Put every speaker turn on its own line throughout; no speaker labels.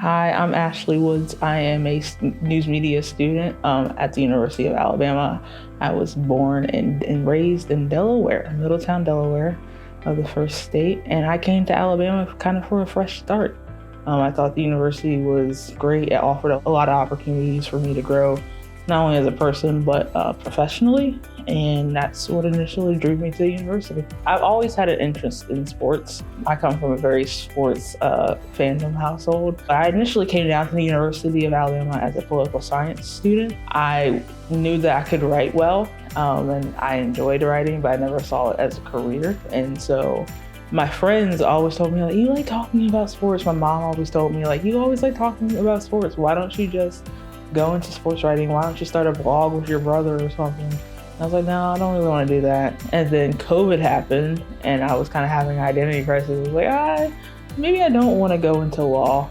Hi, I'm Ashley Woods. I am a news media student at the University of Alabama. I was born and raised in Delaware, Middletown, Delaware, the first state, and I came to Alabama kind of for a fresh start. I thought the university was great. It offered a lot of opportunities for me to grow, not only as a person, but professionally. And that's what initially drew me to the university. I've always had an interest in sports. I come from a very sports fandom household. I initially came down to the University of Alabama as a political science student. I knew that I could write well, and I enjoyed writing, but I never saw it as a career. And so my friends always told me, like, you like talking about sports. My mom always told me, like, you always like talking about sports. Why don't you just go into sports writing? Why don't you start a blog with your brother or something? I was like, no, I don't really want to do that. And then COVID happened, and I was kind of having an identity crisis. I was like, maybe I don't want to go into law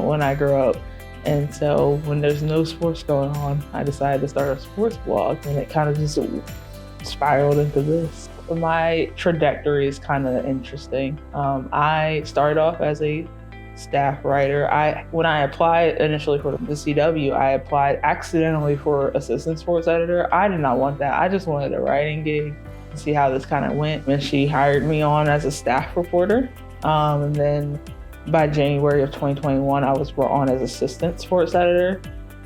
when I grow up. And so when there's no sports going on, I decided to start a sports blog, and it kind of just spiraled into this. My trajectory is kind of interesting. I started off as a staff writer. When I applied initially for the CW, I applied accidentally for assistant sports editor. I did not want that. I just wanted a writing gig to see how this kind of went. And she hired me on as a staff reporter. And then by January of 2021, I was brought on as assistant sports editor.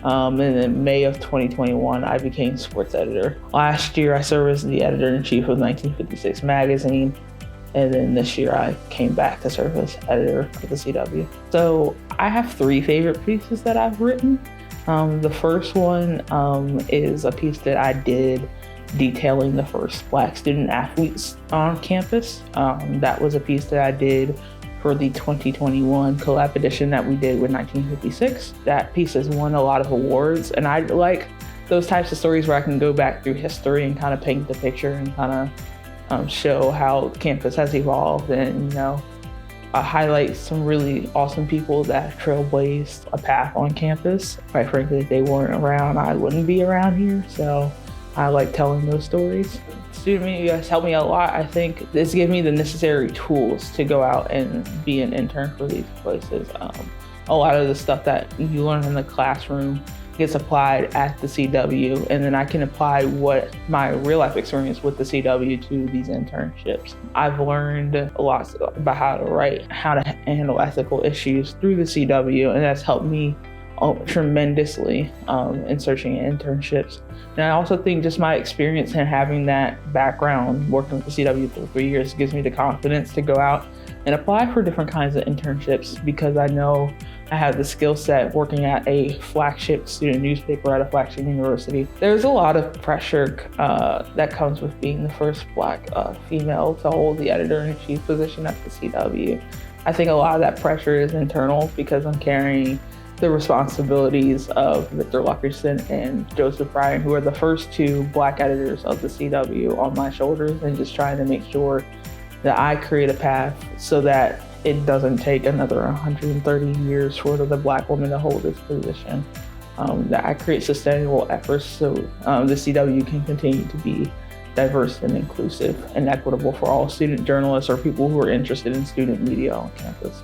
And in May of 2021, I became sports editor. Last year, I served as the editor-in-chief of 1956 magazine. And then this year I came back to serve as editor of the CW. So I have three favorite pieces that I've written. The first one is a piece that I did detailing the first Black student athletes on campus. That was a piece that I did for the 2021 collab edition that we did with 1956. That piece has won a lot of awards, and I like those types of stories where I can go back through history and kind of paint the picture and kind of show how campus has evolved and, highlight some really awesome people that trailblazed a path on campus. Quite frankly, if they weren't around, I wouldn't be around here. So I like telling those stories. Student media has helped me a lot. I think this gave me the necessary tools to go out and be an intern for these places. A lot of the stuff that you learn in the classroom gets applied at the CW, and then I can apply what my real life experience with the CW to these internships. I've learned a lot about how to write, how to handle ethical issues through the CW, and that's helped me tremendously in searching internships. And I also think just my experience and having that background working with the CW for 3 years gives me the confidence to go out and apply for different kinds of internships, because I know I have the skill set working at a flagship student newspaper at a flagship university. There's a lot of pressure that comes with being the first Black female to hold the editor-in-chief position at the CW. I think a lot of that pressure is internal because I'm carrying the responsibilities of Victor Luckerson and Joseph Bryan, who are the first two Black editors of the CW, on my shoulders, and just trying to make sure that I create a path so that it doesn't take another 130 years for the Black woman to hold this position. That I create sustainable efforts so the CW can continue to be diverse and inclusive and equitable for all student journalists or people who are interested in student media on campus.